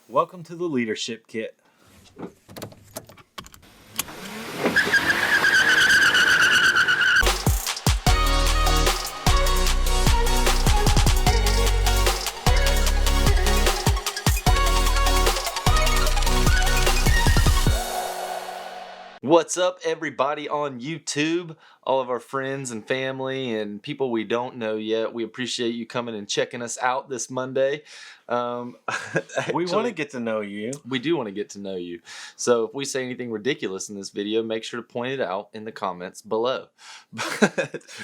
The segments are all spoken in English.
Welcome to the Leadership Kit. What's up, everybody on YouTube, all of our friends and family and people we don't know yet. We appreciate you coming and checking us out this Monday. We want to get to know you. We do want to get to know you. So if we say anything ridiculous in this video, make sure to point it out in the comments below,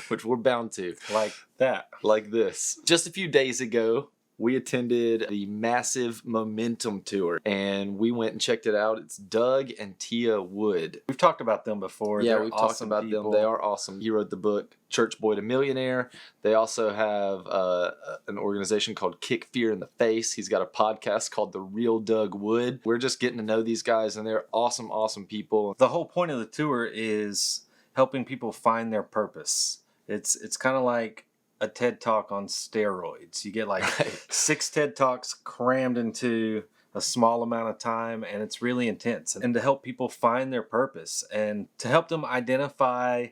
which we're bound to. Like that. Like this. Just a few days ago, we attended the massive Momentum Tour, and we went and checked it out. It's Doug and Tia Wood. We've talked about them before. Yeah, They're we've awesome talked about people. them. They are awesome. He wrote the book, Church Boy to Millionaire. They also have an organization called Kick Fear in the Face. He's got a podcast called The Real Doug Wood. We're just getting to know these guys, and they're awesome, awesome people. The whole point of the tour is helping people find their purpose. It's kind of like a TED Talk on steroids. You get like 6 TED Talks crammed into a small amount of time, and it's really intense. And to help people find their purpose and to help them identify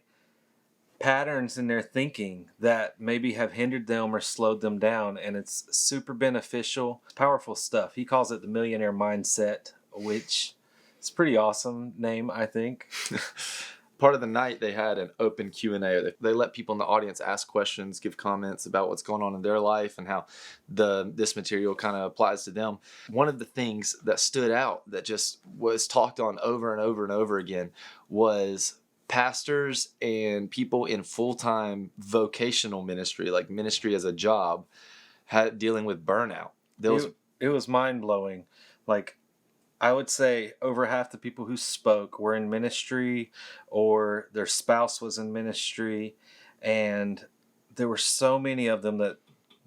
patterns in their thinking that maybe have hindered them or slowed them down. And it's super beneficial, powerful stuff. He calls it the Millionaire Mindset, which is a pretty awesome name, I think. Part of the night, they had an open Q&A. They let people in the audience ask questions, give comments about what's going on in their life and how this material kind of applies to them. One of the things that stood out that just was talked on over and over and over again was pastors and people in full-time vocational ministry, like ministry as a job, dealing with burnout. It was mind-blowing. Like, I would say over half the people who spoke were in ministry or their spouse was in ministry. And there were so many of them that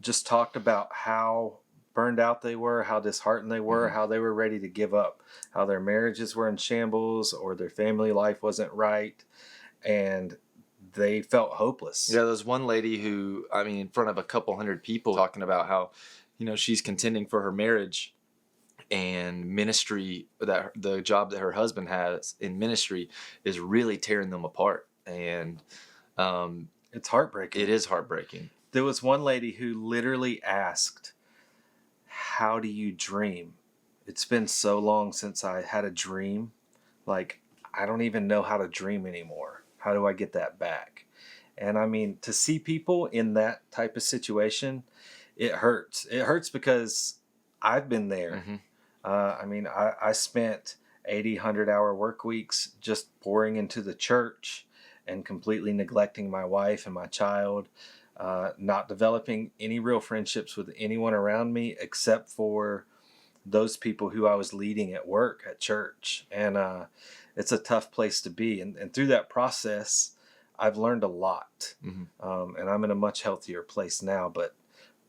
just talked about how burned out they were, how disheartened they were, how they were ready to give up, how their marriages were in shambles or their family life wasn't right. And they felt hopeless. Yeah, there's one lady who, in front of a couple hundred people talking about how, she's contending for her marriage. And ministry, that the job that her husband has in ministry is really tearing them apart. And it's heartbreaking. It is heartbreaking. There was one lady who literally asked, "How do you dream? It's been so long since I had a dream. Like, I don't even know how to dream anymore. How do I get that back?" And to see people in that type of situation, it hurts. It hurts because I've been there. Mm-hmm. I spent 80, 100-hour work weeks just pouring into the church and completely neglecting my wife and my child, not developing any real friendships with anyone around me except for those people who I was leading at work, at church. And it's a tough place to be. And through that process, I've learned a lot. Mm-hmm. And I'm in a much healthier place now. But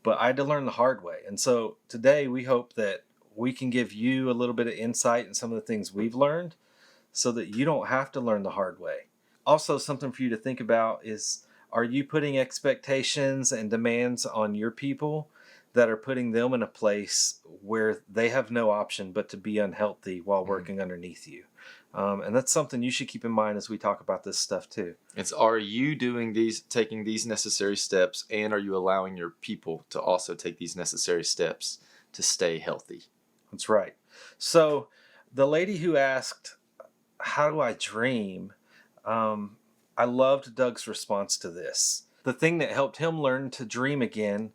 I had to learn the hard way. And so today we hope that we can give you a little bit of insight in some of the things we've learned so that you don't have to learn the hard way. Also, something for you to think about is, are you putting expectations and demands on your people that are putting them in a place where they have no option but to be unhealthy while working underneath you? And that's something you should keep in mind as we talk about this stuff too. Are you taking these necessary steps, and are you allowing your people to also take these necessary steps to stay healthy? That's right. So the lady who asked, "How do I dream?" I loved Doug's response to this. The thing that helped him learn to dream again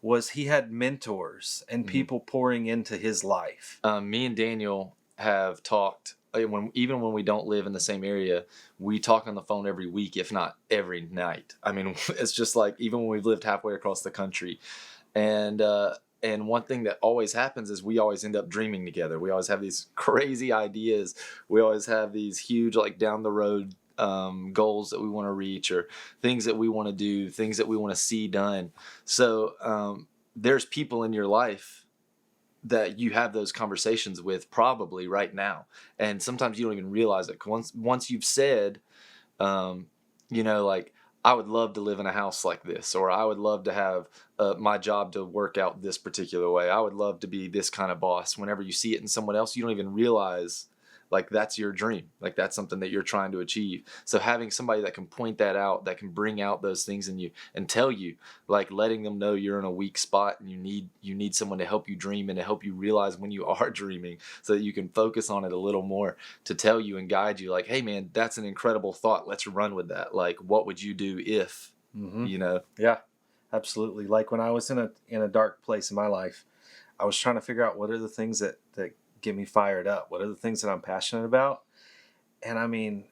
was he had mentors and people pouring into his life. Me and Daniel have talked, even when we don't live in the same area, we talk on the phone every week, if not every night. It's just like even when we've lived halfway across the country. And one thing that always happens is we always end up dreaming together. We always have these crazy ideas. We always have these huge, like, down the road goals that we want to reach, or things that we want to do, things that we want to see done. So there's people in your life that you have those conversations with probably right now. And sometimes you don't even realize it. Once you've said, like, I would love to live in a house like this, or I would love to have my job to work out this particular way. I would love to be this kind of boss. Whenever you see it in someone else, you don't even realize like that's your dream. Like that's something that you're trying to achieve. So having somebody that can point that out, that can bring out those things in you and tell you, like letting them know you're in a weak spot and you need someone to help you dream and to help you realize when you are dreaming so that you can focus on it a little more, to tell you and guide you like, hey man, that's an incredible thought. Let's run with that. Like, what would you do if, Mm-hmm. you know? Yeah, absolutely. Like when I was in a dark place in my life, I was trying to figure out what are the things that get me fired up. What are the things that I'm passionate about? And I mean,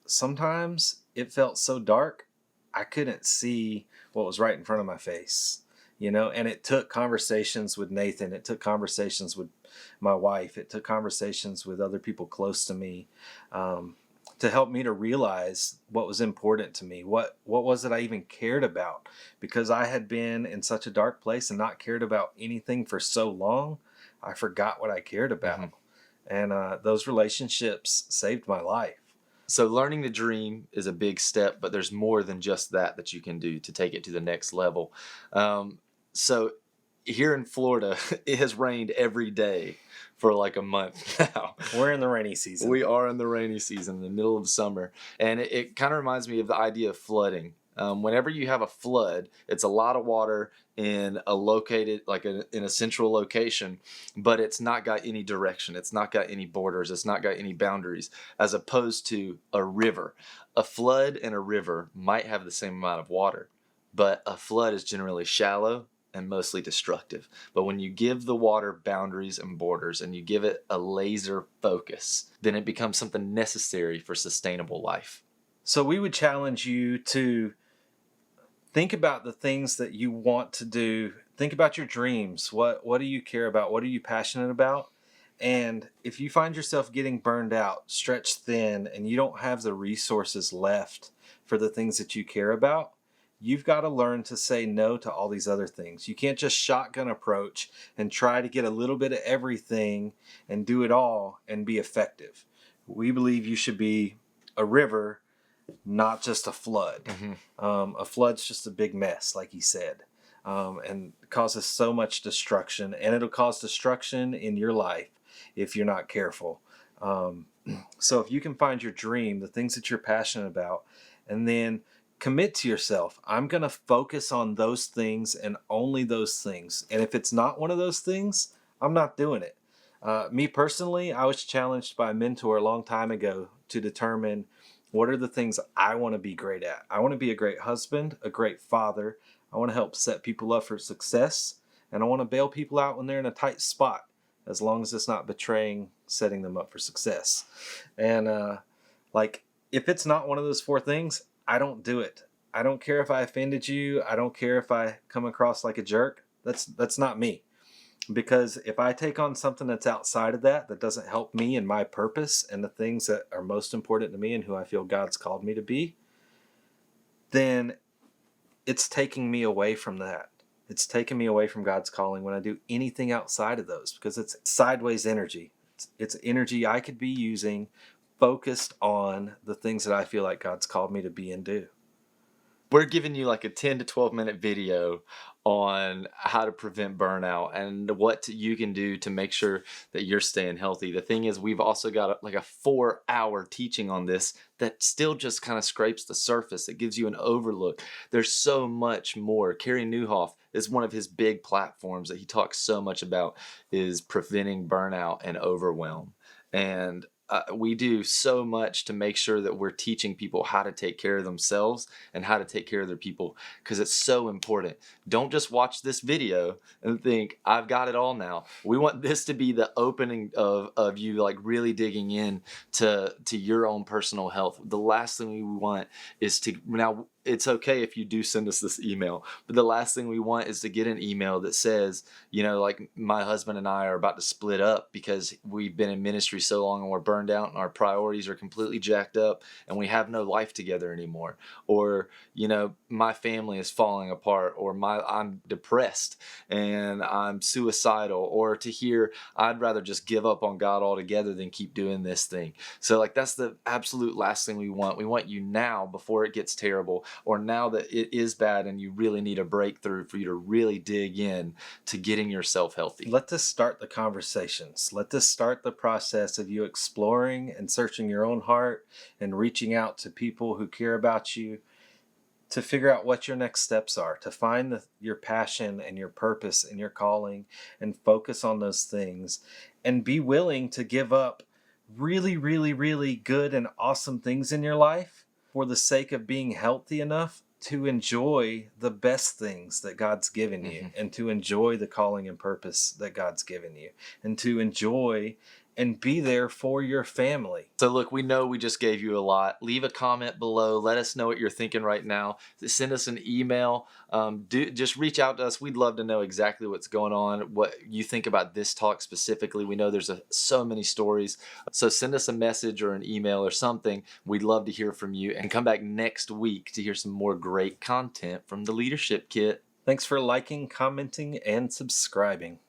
sometimes it felt so dark, I couldn't see what was right in front of my face, and it took conversations with Nathan. It took conversations with my wife. It took conversations with other people close to me, to help me to realize what was important to me. What was it I even cared about? Because I had been in such a dark place and not cared about anything for so long, I forgot what I cared about. Mm-hmm. And those relationships saved my life. So learning to dream is a big step, but there's more than just that you can do to take it to the next level. So here in Florida, it has rained every day for like a month now. We're in the rainy season. We are in the rainy season, in the middle of summer. And it kind of reminds me of the idea of flooding. Whenever you have a flood, it's a lot of water in a central location, but it's not got any direction. It's not got any borders. It's not got any boundaries, as opposed to a river. A flood and a river might have the same amount of water, but a flood is generally shallow and mostly destructive. But when you give the water boundaries and borders and you give it a laser focus, then it becomes something necessary for sustainable life. So we would challenge you to think about the things that you want to do. Think about your dreams. What do you care about? What are you passionate about? And if you find yourself getting burned out, stretched thin, and you don't have the resources left for the things that you care about, you've got to learn to say no to all these other things. You can't just shotgun approach and try to get a little bit of everything and do it all and be effective. We believe you should be a river, not just a flood. Mm-hmm. A flood's just a big mess, like he said, and causes so much destruction, and it'll cause destruction in your life if you're not careful. So if you can find your dream, the things that you're passionate about, and then commit to yourself, I'm going to focus on those things and only those things. And if it's not one of those things, I'm not doing it. Me personally, I was challenged by a mentor a long time ago to determine what are the things I want to be great at. I want to be a great husband, a great father. I want to help set people up for success, and I want to bail people out when they're in a tight spot, as long as it's not betraying setting them up for success. And if it's not one of those four things, I don't do it. I don't care if I offended you. I don't care if I come across like a jerk. That's not me. Because if I take on something that's outside of that doesn't help me and my purpose and the things that are most important to me and who I feel God's called me to be, then it's taking me away from that. It's taking me away from God's calling when I do anything outside of those, because it's sideways energy. It's energy I could be using focused on the things that I feel like God's called me to be and do. We're giving you like a 10 to 12 minute video on how to prevent burnout and what you can do to make sure that you're staying healthy. The thing is, we've also got like a 4-hour teaching on this that still just kind of scrapes the surface. It gives you an overlook. There's so much more. Kerry Newhoff is one of his big platforms that he talks so much about, is preventing burnout and overwhelm. And we do so much to make sure that we're teaching people how to take care of themselves and how to take care of their people, because it's so important. Don't just watch this video and think, I've got it all now. We want this to be the opening of you like really digging in to your own personal health. The last thing we want is to, now it's okay if you do send us this email, but the last thing we want is to get an email that says, like my husband and I are about to split up because we've been in ministry so long and we're burned out and our priorities are completely jacked up and we have no life together anymore. Or, my family is falling apart, or I'm depressed and I'm suicidal, or to hear, I'd rather just give up on God altogether than keep doing this thing. So like, that's the absolute last thing we want. We want you now, before it gets terrible, or now that it is bad and you really need a breakthrough for you to really dig in to getting yourself healthy. Let this start the conversations. Let this start the process of you exploring and searching your own heart and reaching out to people who care about you to figure out what your next steps are, to find your passion and your purpose and your calling and focus on those things and be willing to give up really, really, really good and awesome things in your life for the sake of being healthy enough to enjoy the best things that God's given you and to enjoy the calling and purpose that God's given you and to enjoy and be there for your family. So look, we know we just gave you a lot. Leave a comment below. Let us know what you're thinking right now. Send us an email. Just reach out to us. We'd love to know exactly what's going on, what you think about this talk specifically. We know there's so many stories. So send us a message or an email or something. We'd love to hear from you, and come back next week to hear some more great content from the Leadership Kit. Thanks for liking, commenting, and subscribing.